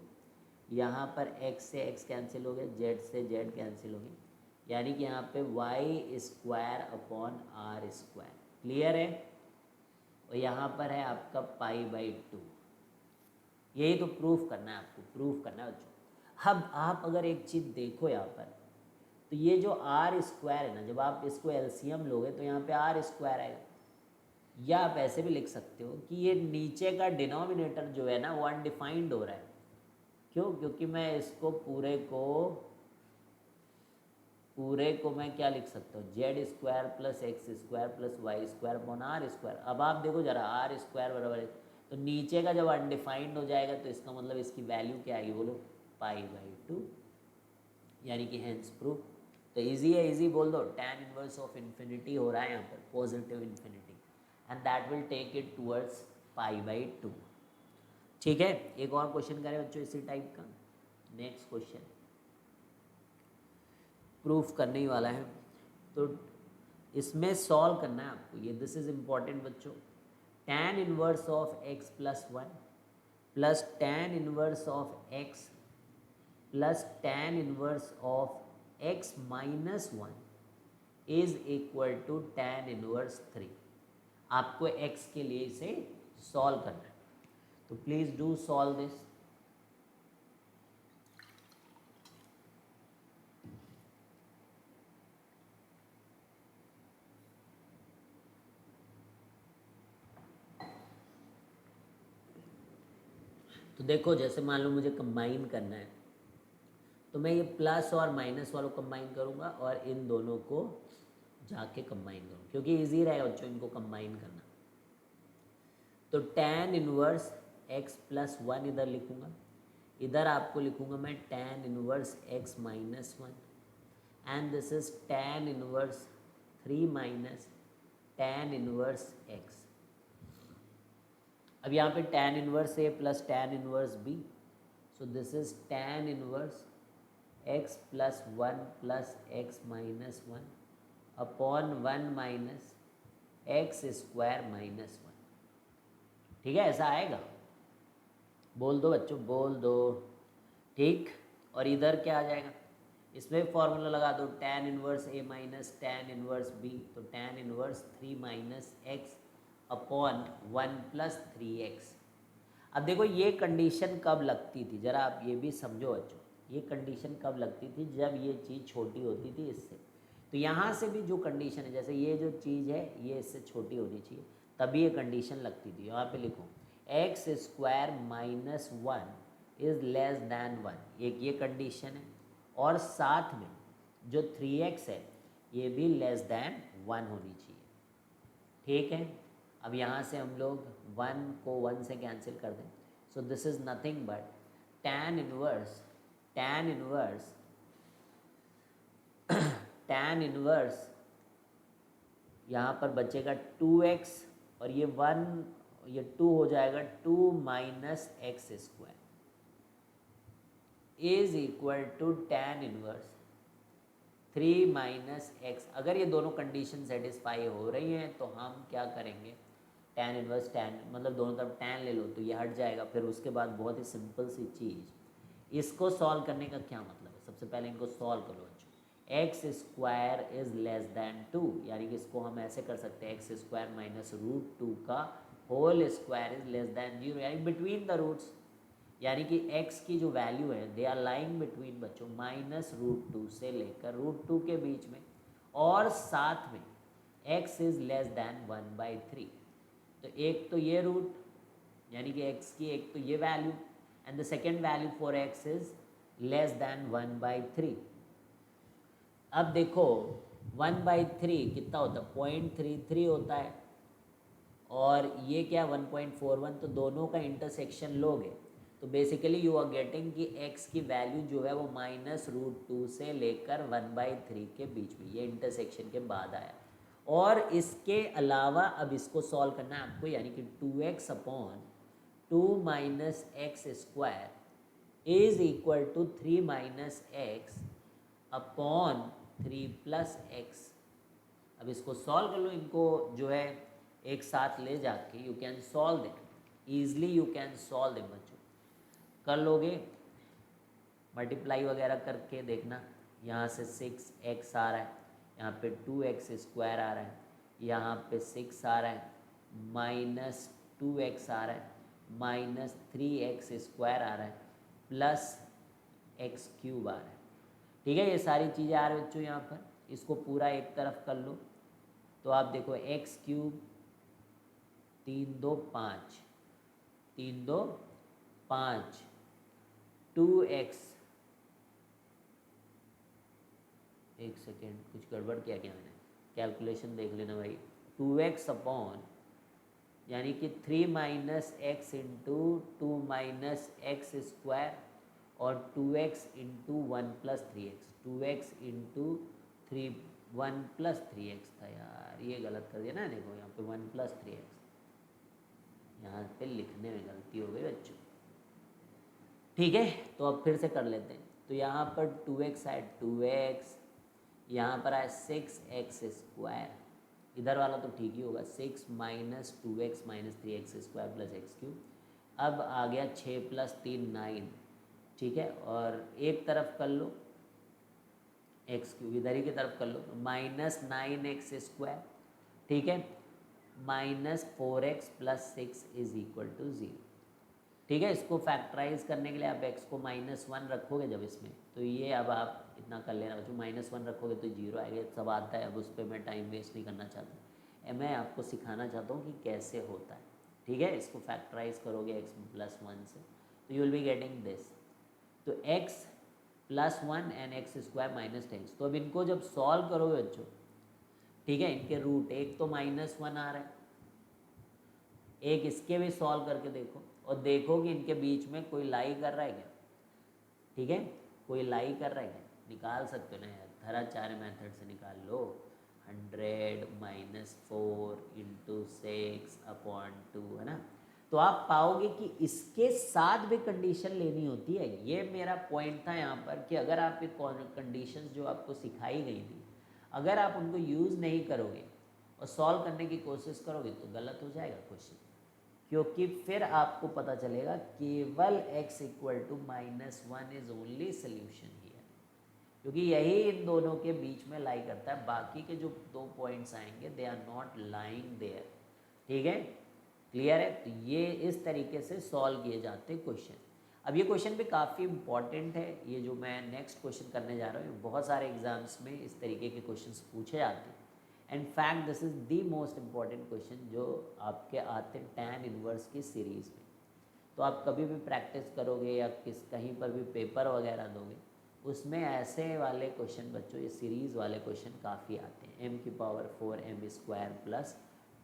यहाँ पर x से x कैंसिल हो गया, z से z कैंसिल हो गया, यानी कि यहाँ पे Y square upon R square. Clear है, और यहाँ पर है आपका पाई बाई 2। यही तो प्रूफ करना है आपको, प्रूफ करना है बच्चों। अब आप अगर एक चीज़ देखो यहाँ पर, तो ये जो आर स्क्वायर है ना, जब आप इसको एलसीएम लोगे तो यहाँ पे आर स्क्वायर आएगा, या आप ऐसे भी लिख सकते हो कि ये नीचे का डिनोमिनेटर जो है ना वो अनडिफाइंड हो रहा है। क्यों, क्योंकि मैं इसको पूरे को मैं क्या लिख सकता हूँ, Z square plus X square plus Y square upon R square. अब आप देखो जरा, आर स्क्वायर बराबर है, तो नीचे का जब अनडिफाइंड हो जाएगा तो इसका मतलब इसकी वैल्यू क्या आएगी, बोलो पाई बाई 2, यानी कि हैंस प्रूफ। तो इजी है, इजी बोल दो, tan इनवर्स ऑफ इन्फिनिटी हो रहा है यहाँ पर, positive infinity, and that will take it towards pi by 2। ठीक है, एक और क्वेश्चन करें बच्चों इसी टाइप का। नेक्स्ट क्वेश्चन प्रूफ करने ही वाला है, तो इसमें सॉल्व करना है आपको ये, दिस इज इम्पॉर्टेंट बच्चों। tan inverse of x plus 1 plus tan inverse of x plus tan inverse of x minus 1 is equal to tan inverse 3। आपको x के लिए इसे सॉल्व करना है, तो प्लीज डू सॉल्व दिस। तो देखो, जैसे मान लो मुझे कंबाइन करना है, तो मैं ये प्लस और माइनस वालों कंबाइन करूँगा और इन दोनों को जाके कंबाइन करूँ, क्योंकि इजी रहेगा बच्चों इनको कंबाइन करना। तो tan इनवर्स x प्लस 1 इधर लिखूँगा, इधर आपको लिखूँगा मैं tan inverse x minus 1, and this is tan inverse 3 minus tan inverse x। अब यहाँ पे tan inverse a plus tan inverse b, so this is tan inverse x plus 1 plus x minus 1 upon 1 minus x square minus 1। ठीक है, ऐसा आएगा, बोल दो बच्चों, बोल दो। ठीक, और इधर क्या आ जाएगा, इसमें फॉर्मूला लगा दो, tan inverse a minus tan inverse b, तो tan inverse 3 minus x upon 1 plus 3x। अब देखो ये कंडीशन कब लगती थी, ज़रा आप ये भी समझो बच्चों, ये कंडीशन कब लगती थी, जब ये चीज़ छोटी होती थी इससे। तो यहाँ से भी जो कंडीशन है, जैसे ये जो चीज़ है ये इससे छोटी होनी चाहिए, तभी ये कंडीशन लगती थी। यहाँ पे लिखो x square minus one is less than one, एक ये कंडीशन है, और साथ में जो 3x है ये भी लेस दैन वन होनी चाहिए। ठीक है, अब यहाँ से हम लोग वन को वन से कैंसिल कर दें। So this is nothing but tan inverse tan inverse यहाँ पर बचेगा 2x और ये 1 ये 2 हो जाएगा 2 minus x square is equal to tan inverse 3 minus x. अगर ये दोनों कंडीशन सेटिस्फाई हो रही हैं तो हम क्या करेंगे, tan इनवर्स tan मतलब दोनों तरफ tan ले लो तो ये हट जाएगा। फिर उसके बाद बहुत ही सिंपल सी चीज़, इसको सॉल्व करने का क्या मतलब है, सबसे पहले इनको सॉल्व करो बच्चों। X square is less then 2, यानी कि इसको हम ऐसे कर सकते हैं एक्स स्क्वायर माइनस रूट 2 का whole square is less than 0, यानी बिटवीन द रूट्स, यानी कि x की जो वैल्यू है दे आर लाइंग बिटवीन बच्चों माइनस रूट 2 से लेकर रूट 2 के बीच में, और साथ में x इज लेस दैन 1/3। तो एक तो ये रूट यानी कि x की एक तो ये value and the second value for x is less then 1/3। अब देखो 1/3 कितना होता है, 0.33 होता है, और ये क्या 1.41, तो दोनों का इंटरसेक्शन लोगे तो बेसिकली यू आर गेटिंग कि x की वैल्यू जो है वो माइनस रूट 2 से लेकर 1/3 के बीच में, ये इंटरसेक्शन के बाद आया। और इसके अलावा अब इसको सॉल्व करना है आपको, यानी कि 2x upon 2 minus x square is equal to 3 minus x upon 3 plus x. अब इसको सॉल्व कर लो, इनको जो है एक साथ ले जाके you can solve them easily, you can solve them बच्चों, कर लोगे मल्टीप्लाई वगैरह करके देखना। यहाँ से 6x आ रहा है, यहाँ पे 2x स्क्वायर आ रहा है, यहाँ पे 6 आ रहा है, माइनस 2x आ रहा है, माइनस 3x स्क्वायर आ रहा है, प्लस x क्यूब आ रहा है। ठीक है, ये सारी चीज़ें आ रही है बच्चों यहाँ पर, इसको पूरा एक तरफ कर लो तो आप देखो x क्यूब 3 2 5 3 2 5 2x, एक सेकेंड कुछ गड़बड़ किया क्या मैंने, कैलकुलेशन देख लेना भाई। 2x अपॉन यानी कि 3 minus x into 2 minus x square और 2x into 1 plus 3x, 2x into 1 plus 3x था यार, ये गलत कर दिया ना, देखो यहाँ पे 1 प्लस 3x, यहाँ पे लिखने में गलती हो गई बच्चों। ठीक है, तो अब फिर से कर लेते हैं। तो यहाँ पर 2x आए 2x, यहाँ पर आए 6x स्क्वायर, इधर वाला तो ठीक ही होगा, 6 minus 2x minus 3x square plus x cube. अब आ गया 6 प्लस 3 9, ठीक है, और एक तरफ कर लो एक्स क्यूब, इधर ही की तरफ कर लो, माइनस 9x स्क्वायर, ठीक है, minus 4x plus 6 is equal to 0। ठीक है, इसको फैक्टराइज करने के लिए आप x को -1 रखोगे जब इसमें, तो ये अब आप इतना कर लेना बच्चों, -1 रखोगे तो 0 आएगा, सब आता है, अब उस पर मैं टाइम वेस्ट नहीं करना चाहता, मैं आपको सिखाना चाहता हूँ कि कैसे होता है। ठीक है, इसको फैक्टराइज करोगे x + 1 से तो you will be getting this, तो x + 1 and x square minus 10। तो अब इनको जब सॉल्व करोगे बच्चों, ठीक है, इनके रूट, एक तो -1 आ रहा है, एक इसके भी सॉल्व करके देखो और देखो कि इनके बीच में कोई लाई कर रहा है क्या। ठीक है, कोई लाई कर रहा है क्या, निकाल सकते हो ना यार, धराचार्य मेथड से निकाल लो। 100 - 4 × 6/2 है ना। तो आप पाओगे कि इसके साथ भी कंडीशन लेनी होती है। ये मेरा पॉइंट था यहाँ पर कि अगर आप एक कंडीशंस जो आपको सिखाई गई थी, अगर आप उनको यूज़ नहीं करोगे और सॉल्व करने की कोशिश करोगे तो गलत हो जाएगा क्वेश्चन, क्योंकि फिर आपको पता चलेगा केवल x = -1 is only solution here, क्योंकि यही इन दोनों के बीच में लाई करता है, बाकी के जो 2 पॉइंट्स आएंगे they are not lying there. ठीक है, क्लियर है। तो ये इस तरीके से सॉल्व किए जाते क्वेश्चन। अब ये क्वेश्चन भी काफ़ी इंपॉर्टेंट है, ये जो मैं नेक्स्ट क्वेश्चन करने जा रहा हूँ, बहुत सारे एग्जाम्स में इस तरीके के क्वेश्चंस पूछे जाते हैं and fact this is the most important question जो आपके आते हैं टैन इनवर्स की सीरीज़ में। तो आप कभी भी प्रैक्टिस करोगे या कहीं पर भी पेपर वगैरह दोगे, उसमें ऐसे वाले क्वेश्चन बच्चों, ये सीरीज़ वाले क्वेश्चन काफ़ी आते हैं, m⁴ m² +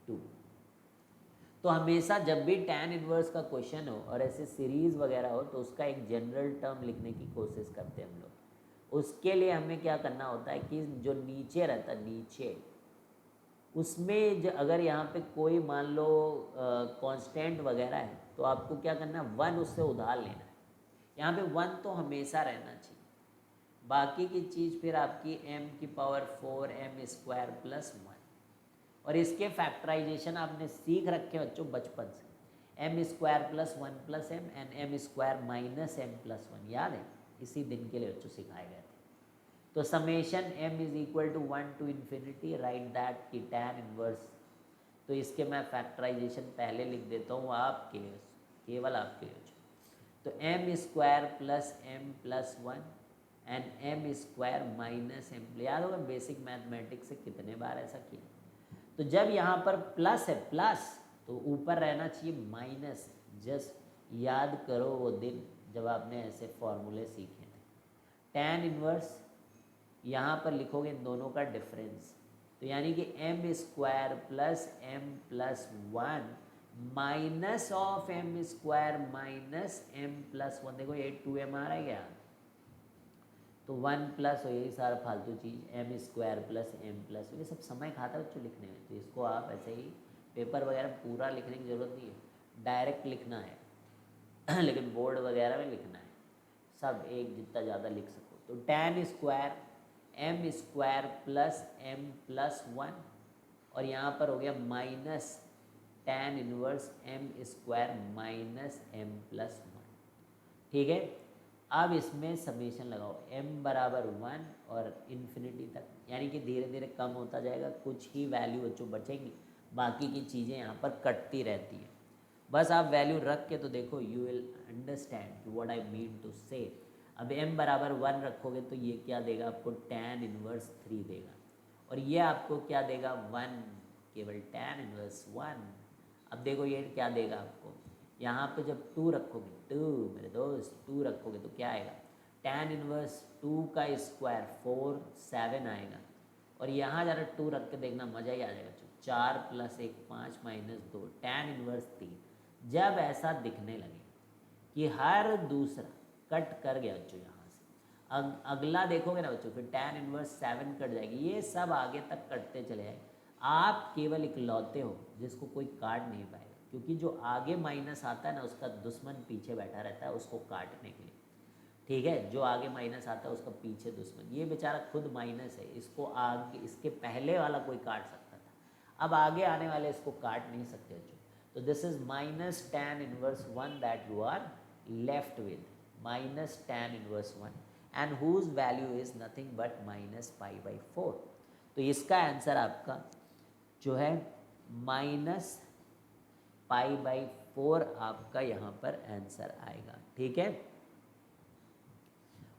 2। तो हमेशा जब भी टैन इनवर्स का क्वेश्चन हो और ऐसे सीरीज़ वगैरह हो तो उसका एक जनरल टर्म लिखने की कोशिश करते हैं हम लोग। उसके लिए हमें क्या करना होता है कि जो नीचे रहता है, नीचे उसमें अगर यहाँ पे कोई मान लो कांस्टेंट वगैरह है तो आपको क्या करना है, 1 उससे उधार लेना है। यहाँ पे 1 तो हमेशा रहना चाहिए, बाकी की चीज़ फिर आपकी m⁴ m² + 1। और इसके फैक्टराइजेशन आपने सीख रखे बच्चों बचपन से, m² + 1 + m and m² - m+1, याद है? इसी दिन के लिए बच्चों सिखाए गए थे। तो summation m = 1 to ∞, right that की टैन इनवर्स। तो इसके मैं फैक्टराइजेशन पहले लिख देता हूँ आपके लिए, केवल आपके लिए। तो m² + m+1 and m² - m। याद होगा बेसिक मैथमेटिक्स से कितने बार ऐसा किया। तो जब यहाँ पर प्लस है, प्लस तो ऊपर रहना चाहिए माइनस। जस्ट याद करो वो दिन जब आपने ऐसे फॉर्मूले सीखे थे। टैन इनवर्स यहाँ पर लिखोगे इन दोनों का डिफरेंस, तो यानी कि m² + m+1 minus of m² - m+1। देखो ये 2m आ रहा है क्या, तो 1 प्लस हो, यही सारा फालतू चीज़ m² + m+, ये सब समय खाता है बच्चों लिखने में। तो इसको आप ऐसे ही पेपर वगैरह पूरा लिखने की ज़रूरत नहीं है, डायरेक्ट लिखना है लेकिन बोर्ड वगैरह में लिखना है, सब एक जितना ज़्यादा लिख सको। तो tan² m² + m+1 और यहाँ पर हो गया minus tan inverse m² - m+1। ठीक है, अब इसमें समेशन लगाओ m = 1 और इन्फिनिटी तक, यानी कि धीरे धीरे कम होता जाएगा, कुछ ही वैल्यू बच्चों बचेंगी, बाकी की चीज़ें यहाँ पर कटती रहती हैं। बस आप वैल्यू रख के तो देखो, you will understand what I mean to say. अब m = 1 रखोगे तो ये क्या देगा आपको, tan इनवर्स 3 देगा, और ये आपको क्या देगा, 1, केवल tan इनवर्स 1। अब देखो ये क्या देगा आपको, यहाँ पे जब 2 रखोगे, 2 मेरे दोस्त 2 रखोगे तो क्या आएगा, tan इनवर्स 2 का स्क्वायर 4 7 आएगा। और यहाँ ज़रा 2 रख के देखना, मज़ा ही आ जाएगा। 4 + 1 5 - 2 tan इनवर्स 3। जब ऐसा दिखने लगे कि हर दूसरा कट कर गया बच्चों यहाँ से, अगला देखोगे ना बच्चों, फिर tan इनवर्स 7 कट जाएगी, ये सब आगे तक कटते चले जाएंगे। आप केवल इकलौते हो जिसको कोई काट नहीं पाएगा, क्योंकि जो आगे माइनस आता है ना उसका दुश्मन पीछे बैठा रहता है उसको काटने के लिए। ठीक है, जो आगे माइनस आता है उसका पीछे दुश्मन, ये बेचारा खुद माइनस है, इसको आगे इसके पहले वाला कोई काट सकता था, अब आगे आने वाले इसको काट नहीं सकते बच्चों। तो this is minus tan inverse 1 that you are left with, minus tan inverse 1 and whose value is nothing but -π/4। तो इसका आंसर आपका जो है -π/4 आपका यहाँ पर आंसर आएगा। ठीक है,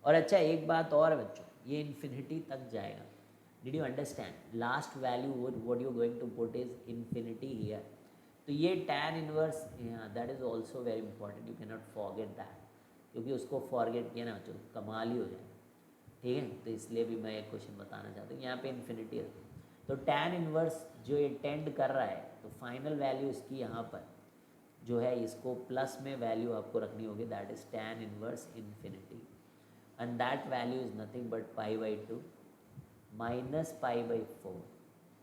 और अच्छा एक बात और है बच्चों, ये इन्फिनिटी तक जाएगा। Did you understand, last value what you going to put is infinity here. तो ये tan inverse that is also very important, you can not forget that, क्योंकि उसको फॉरगेट किया ना बच्चों कमाल ही हो जाएगा। ठीक है, तो इसलिए भी मैं एक क्वेश्चन बताना चाहता हूँ, यहाँ पे इन्फिनिटी रखो। तो tan इनवर्स जो ये टेंड कर रहा है, तो फाइनल वैल्यू इसकी यहाँ पर जो है, इसको प्लस में वैल्यू आपको रखनी होगी, that is tan inverse infinity, and that value is nothing but π/2 minus π/4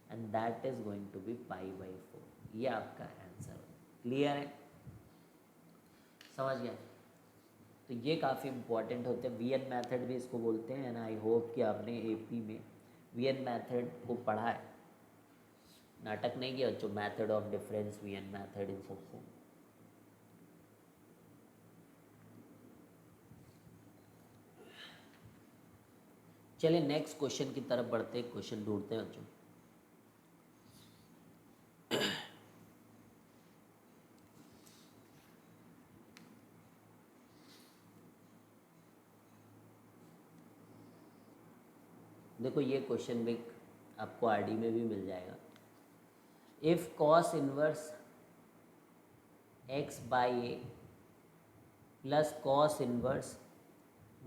and that is going to be π/4। ये आपका आंसर क्लियर है, समझ गया? तो ये काफ़ी इंपॉर्टेंट होते हैं, वीएन मेथड भी इसको बोलते हैं, एंड आई होप कि आपने एपी में वीएन मेथड को पढ़ा है, नाटक नहीं किया बच्चों, method of difference, V N method, इन सबको। चलिए नेक्स्ट क्वेश्चन की तरफ बढ़ते हैं, क्वेश्चन ढूंढते हैं बच्चों। देखो ये क्वेश्चन भी आपको आरडी में भी मिल जाएगा। If cos inverse x by a plus cos inverse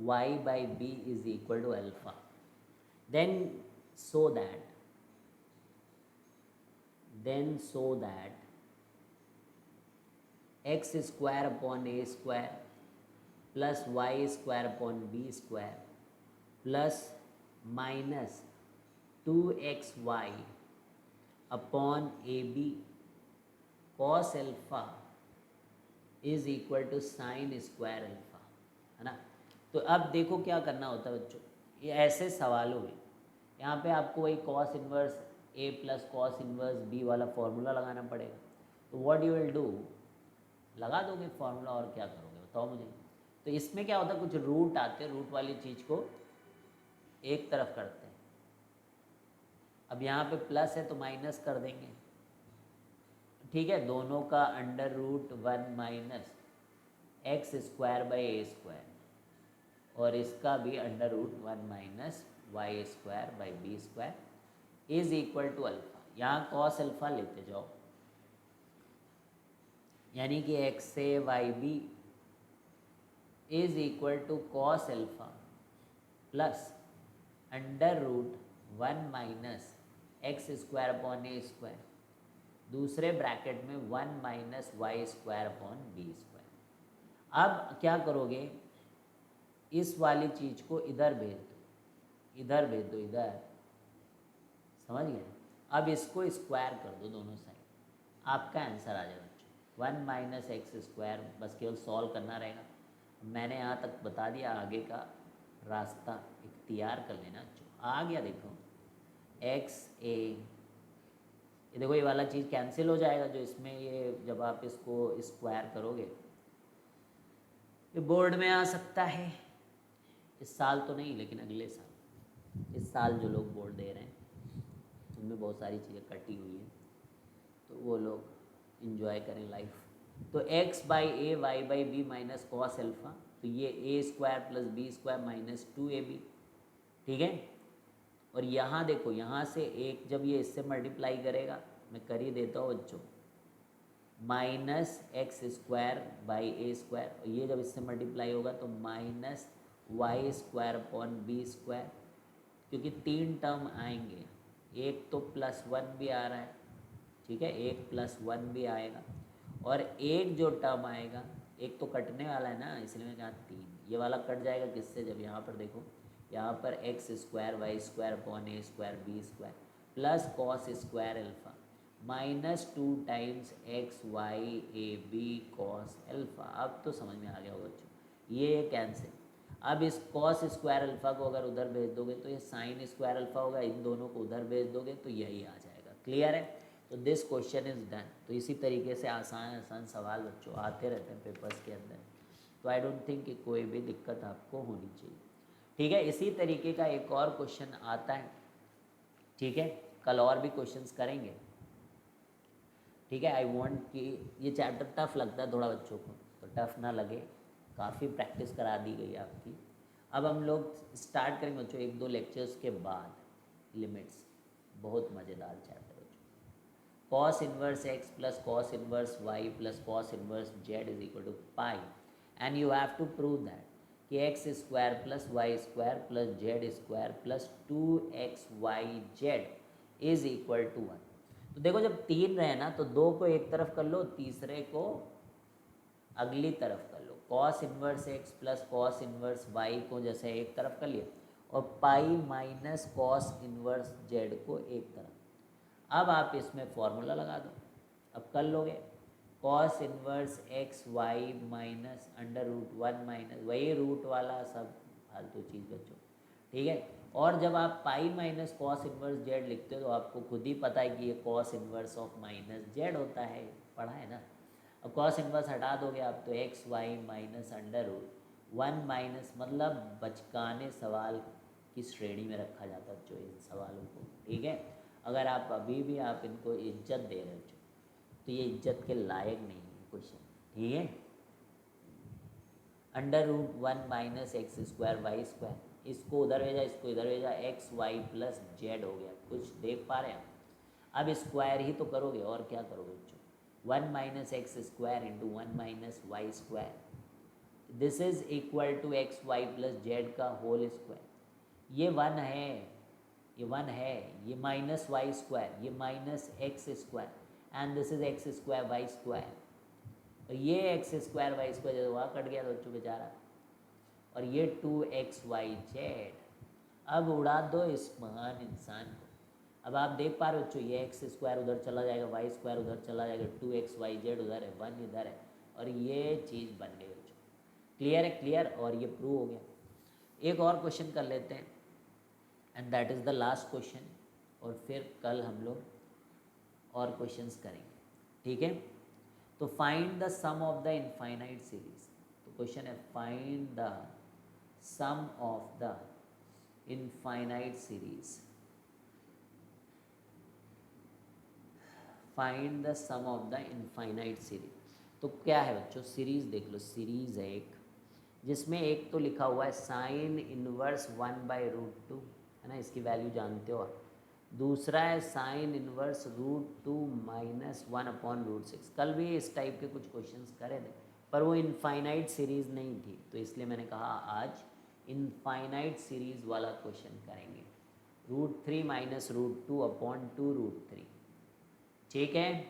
y by b is equal to alpha, then so that x square upon a square plus y square upon b square plus minus 2xy upon ab cos alpha is equal to sine square alpha, है ना। तो अब देखो क्या करना होता है बच्चों, ये ऐसे सवालों में यहाँ पे आपको वही कॉस इन्वर्स ए प्लस कॉस इन्वर्स बी वाला फॉर्मूला लगाना पड़ेगा। तो व्हाट यू विल डू, लगा दोगे फॉर्मूला और क्या करोगे बताओ मुझे। तो इसमें क्या होता है, कुछ रूट आते हैं, रूट वाली चीज़ को एक तरफ करते हैं। अब यहाँ पे प्लस है तो माइनस कर देंगे, ठीक है। दोनों का under root 1 minus x square by a square, और इसका भी under root 1 minus Y square by b square is equal to alpha. यहाँ कॉस अल्फा लेते जाओ, यानी कि एक्स से y b is equal to cos alpha plus under root 1 minus x square upon a square, दूसरे bracket में 1 minus Y square upon b square. अब क्या करोगे, इस वाली चीज़ को इधर भेज दो, इधर भेज दो, इधर, समझ गए। अब इसको स्क्वायर कर दो दोनों साइड, आपका आंसर आ जाएगा बच्चों 1 माइनस एक्स स्क्वायर। बस केवल सॉल्व करना रहेगा। मैंने यहाँ तक बता दिया, आगे का रास्ता इख्तियार कर लेना बच्चों। आ गया देखो एक्स ए, ये देखो ये वाला चीज़ कैंसिल हो जाएगा जो इसमें, ये जब आप इसको स्क्वायर करोगे, ये बोर्ड में आ सकता है। इस साल तो नहीं, लेकिन अगले साल, इस साल जो लोग बोर्ड दे रहे हैं उनमें बहुत सारी चीज़ें कटी हुई हैं, तो वो लोग इन्जॉय करें लाइफ। तो x by a y by b minus cos alpha, तो ये a square plus b square minus 2ab, ठीक है। और यहाँ देखो, यहाँ से एक जब ये इससे मल्टीप्लाई करेगा, मैं कर ही देता हूँ बच्चों, minus x square by a square, और ये जब इससे मल्टीप्लाई होगा तो minus Y square upon b square, क्योंकि 3 टर्म आएंगे, एक तो +1 भी आ रहा है, ठीक है, एक +1 भी आएगा, और एक जो टर्म आएगा, एक तो कटने वाला है ना, इसलिए मैं कहा 3, ये वाला कट जाएगा किससे, जब यहाँ पर देखो, यहाँ पर x square y square upon a square b square plus cos square alpha minus 2 times x y a b cos alpha. अब तो समझ में आ गया होगा बच्चों, ये कैंसिल। अब इस कॉस स्क्वायर अल्फा को अगर उधर भेज दोगे तो ये साइन स्क्वायर अल्फा होगा, इन दोनों को उधर भेज दोगे तो यही आ जाएगा। क्लियर है। तो दिस क्वेश्चन इज डन। तो इसी तरीके से आसान आसान सवाल बच्चों आते रहते हैं पेपर्स के अंदर, तो आई डोंट थिंक कि कोई भी दिक्कत आपको होनी चाहिए, ठीक है। इसी तरीके का एक और क्वेश्चन आता है, ठीक है, कल और भी क्वेश्चंस करेंगे, ठीक है। आई वांट कि ये चैप्टर टफ लगता है थोड़ा बच्चों को, तो टफ ना लगे, काफ़ी प्रैक्टिस करा दी गई आपकी। अब हम लोग स्टार्ट करेंगे बच्चों 1-2 लेक्चर्स के बाद लिमिट्स, बहुत मज़ेदार चैप्टर बच्चों। Cos inverse x plus cos inverse y plus cos inverse z is equal to pi, and you have to prove that कि x square plus Y square plus z square plus 2xyz is equal to 1। तो देखो जब 3 रहे ना, तो 2 को एक तरफ कर लो, तीसरे को अगली तरफ कर लो। Cos inverse x plus cos inverse y को जैसे एक तरफ कर लिया, और pi minus cos inverse z को एक तरफ। अब आप इसमें फॉर्मूला लगा दो, अब कर लोगे cos inverse x y minus under root 1 minus, वही रूट वाला सब फालतू चीज़ बच्चों, ठीक है। और जब आप पाई माइनस कॉस इनवर्स जेड लिखते हो तो आपको खुद ही पता है कि ये cos inverse of minus Z होता है, पढ़ा है ना। अब कॉस इनवर्स हटा दोगे आप तो x y minus under root 1 minus, मतलब बचकाने सवाल की श्रेणी में रखा जाता है जो इन सवालों को, ठीक है। अगर आप अभी भी आप इनको इज्जत दे रहे हो तो ये इज्जत के लायक नहीं है क्वेश्चन, ठीक है। Under root 1 minus x square y square, इसको उधर भेजा, इसको इधर भेजा, एक्स वाई प्लस जेड हो गया। कुछ देख पा रहे हैं आप? अब स्क्वायर ही तो करोगे, और क्या करोगे बच्चों? 1 minus x square into 1 minus Y square, this is equal to x y plus z का होल स्क्वायर। ये 1 है, ये 1 है, ये माइनस वाई स्क्वायर, ये minus x square, and this is x square y square. और ये एक्स स्क्वायर वाई स्क्वायर जो वहाँ कट गया बच्चों बेचारा, और ये 2xyz। अब उड़ा दो इस महान इंसान को। अब आप देख पा रहे हो बच्चों, ये एक्स स्क्वायर उधर चला जाएगा, वाई स्क्वायर उधर चला जाएगा, 2xyz उधर है, 1 इधर है, और ये चीज़ बन गई बच्चों। क्लियर है? क्लियर। और ये प्रूव हो गया। एक और क्वेश्चन कर लेते हैं, and that is the last question, और फिर कल हम लोग और क्वेश्चंस करेंगे, ठीक है? तो find the sum of the infinite series. तो क्वेश्चन है find the sum of the infinite series. Find the sum of the infinite series. तो क्या है बच्चों? सीरीज देख लो, सीरीज है एक, जिसमें एक तो लिखा हुआ है साइन इनवर्स 1/√2, है ना, इसकी वैल्यू जानते हो आप। दूसरा है साइन इनवर्स √2 माइनस 1/√6। कल भी इस टाइप के कुछ क्वेश्चंस करे थे, पर वो इनफाइनाइट सीरीज़ नहीं थी, तो इसलिए मैंने कहा आज इनफाइनाइट सीरीज़ वाला क्वेश्चन करेंगे। √3 माइनस √2/2√3, ठीक है?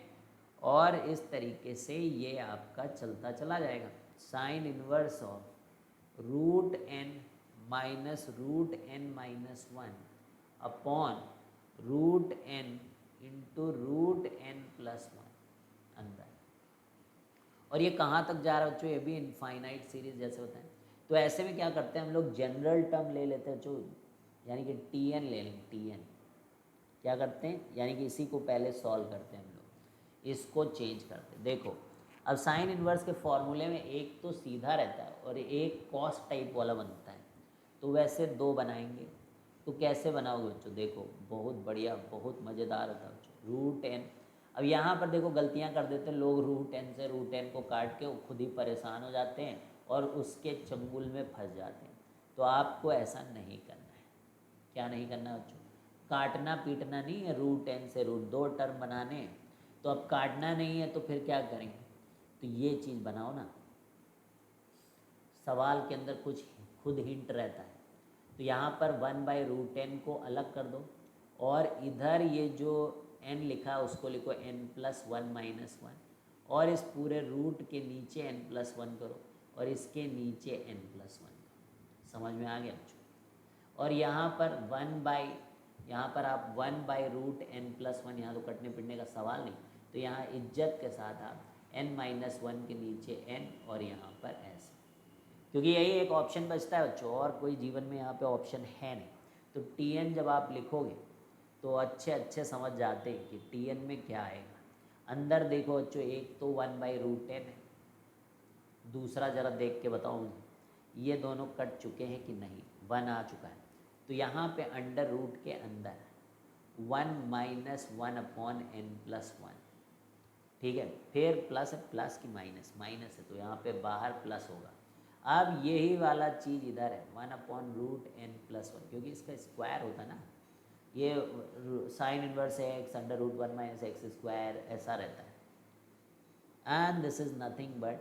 और इस तरीके से ये आपका चलता चला जाएगा। Sine inverse of √n minus √n-1 upon √n into √n+1 अंदर। और ये कहाँ तक जा रहा है बच्चों? ये भी इनफाइनाइट सीरीज जैसे होता है। तो ऐसे में क्या करते हैं हम लोग? जनरल टर्म ले लेते हैं बच्चों, यानी कि Tn ले लेंगे। Tn क्या करते हैं? यानी कि इसी को पहले सॉल्व करते हैं हम लोग, इसको चेंज करते हैं। देखो अब साइन इन्वर्स के फॉर्मूले में एक तो सीधा रहता है और एक कॉस टाइप वाला बनता है, तो वैसे दो बनाएंगे। तो कैसे बनाओगे बच्चों? देखो बहुत बढ़िया, बहुत मज़ेदार होता है बच्चों। √n, अब यहाँ पर देखो गलतियाँ कर देते हैं लोग, √n से √n को काट के खुद ही परेशान हो जाते हैं और उसके चंगुल में फंस जाते हैं। तो आपको ऐसा नहीं करना है। क्या नहीं करना है बच्चों? काटना पीटना नहीं है, √n से √2 टर्म बनाने हैं। तो अब काटना नहीं है तो फिर क्या करेंगे? तो ये चीज़ बनाओ ना, सवाल के अंदर कुछ खुद हिंट रहता है। तो यहाँ पर 1/√n को अलग कर दो, और इधर ये जो n लिखा है उसको लिखो n+1-1, और इस पूरे रूट के नीचे n+1 करो, और इसके नीचे n+1 करो। समझ में आ गया बच्चों? और यहाँ पर यहाँ पर आप 1/√n+1, यहाँ तो कटने पिटने का सवाल नहीं, तो यहाँ इज्जत के साथ आप n-1 के नीचे n, और यहाँ पर ऐसे, क्योंकि यही एक ऑप्शन बचता है बच्चों, और कोई जीवन में यहाँ पे ऑप्शन है नहीं। तो Tn जब आप लिखोगे तो अच्छे अच्छे समझ जाते हैं कि Tn में क्या आएगा। अंदर देखो बच्चों, एक तो 1/√n है, दूसरा ज़रा देख के बताओ मुझे, ये दोनों कट चुके हैं कि नहीं? 1 आ चुका है, तो यहाँ पे अंडर रूट के अंदर 1-1/n+1, ठीक है? फिर प्लस है, प्लस की माइनस, माइनस है तो यहाँ पे बाहर प्लस होगा। अब यही वाला चीज़ इधर है 1/√n+1, क्योंकि इसका स्क्वायर होता है ना, ये साइन इनवर्स है x √1 माइनस एक्स स्क्वायर, ऐसा रहता है। And this is nothing but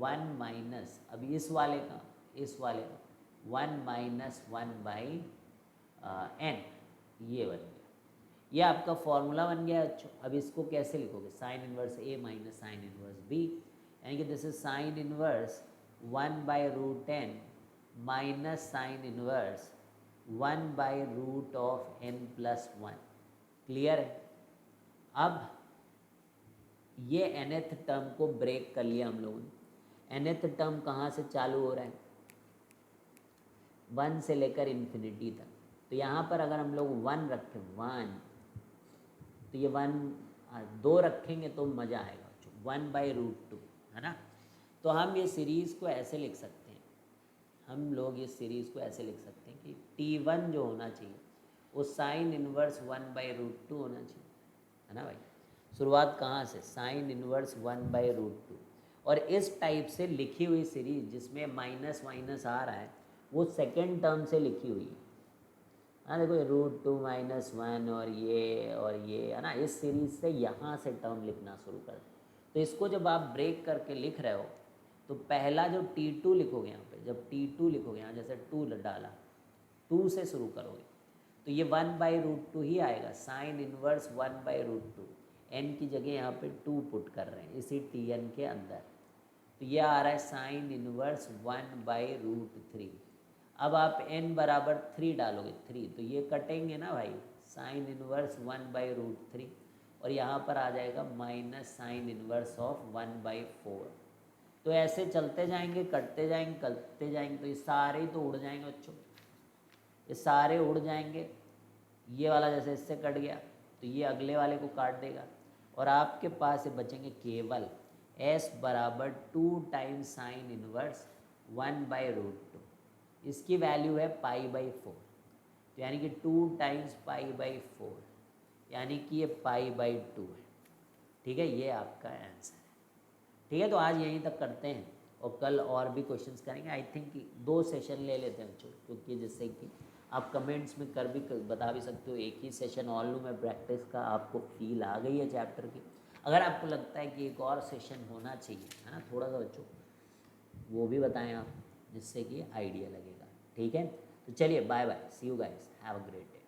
1 minus, अभी इस वाले का 1-1/n, ये बन गया, ये आपका फॉर्मूला बन गया बच्चों। अब इसको कैसे लिखोगे? Sine inverse a minus sine inverse b, यानी कि this is sine inverse 1/√n minus sine inverse 1/√n+1। Clear है? अब ये nth टर्म को ब्रेक कर लिया हम लोगों ने। nth टर्म कहाँ से चालू हो रहा है? 1 से लेकर इन्फिनिटी तक। तो यहाँ पर अगर हम लोग 1 रखें, 1, तो ये 1 2 रखेंगे तो मज़ा आएगा, 1/√2, है ना? तो हम ये सीरीज़ को ऐसे लिख सकते हैं, हम लोग इस सीरीज़ को ऐसे लिख सकते हैं कि T1 जो होना चाहिए वो साइन इनवर्स 1/√2 होना चाहिए, है ना भाई? शुरुआत कहाँ से? Sine inverse 1/√2। और इस टाइप से लिखी हुई सीरीज जिसमें माइनस माइनस आ रहा है, वो सेकेंड टर्म से लिखी हुई है। हाँ देखो √2 - 1 और ये है ना, इस सीरीज से यहाँ से टर्म लिखना शुरू कर। तो इसको जब आप ब्रेक करके लिख रहे हो तो पहला जो T2 लिखोगे यहाँ पे, जब T2 लिखोगे यहाँ जैसे 2 डाला, 2 से शुरू करोगे तो ये 1/√2 ही आएगा, साइन इनवर्स 1/√2। n की जगह यहाँ पे 2 पुट कर रहे हैं इसी Tn के अंदर, तो ये आ रहा है साइन इनवर्स 1/√3। अब आप n बराबर 3 डालोगे, 3 तो ये कटेंगे ना भाई, साइन इनवर्स 1/√3 और यहाँ पर आ जाएगा माइनस साइन इनवर्स ऑफ 1/4। तो ऐसे चलते जाएंगे, कटते जाएंगे, तो ये सारे ही तो उड़ जाएंगे बच्चों, ये सारे उड़ जाएंगे। ये वाला जैसे इससे कट गया तो ये अगले वाले को काट देगा और आपके पास ये बचेंगे केवल s बराबर 2 टाइम्स साइन इनवर्स 1/√2। इसकी वैल्यू है π/4, तो यानी कि 2 टाइम्स π/4 यानी कि ये π/2 है। ठीक है, ये आपका आंसर है। ठीक है, तो आज यहीं तक करते हैं और कल और भी क्वेश्चंस करेंगे। आई थिंक 2 सेशन ले लेते हैं बच्चों, क्योंकि जिससे कि आप कमेंट्स में बता भी सकते हो, एक ही सेशन ऑल में प्रैक्टिस का आपको फील आ गई है चैप्टर की। अगर आपको लगता है कि एक और सेशन होना चाहिए, है ना, थोड़ा सा बच्चों, वो भी बताएं आप, जिससे कि आइडिया लगेगा। ठीक है, तो चलिए bye bye, see you guys, have a great day.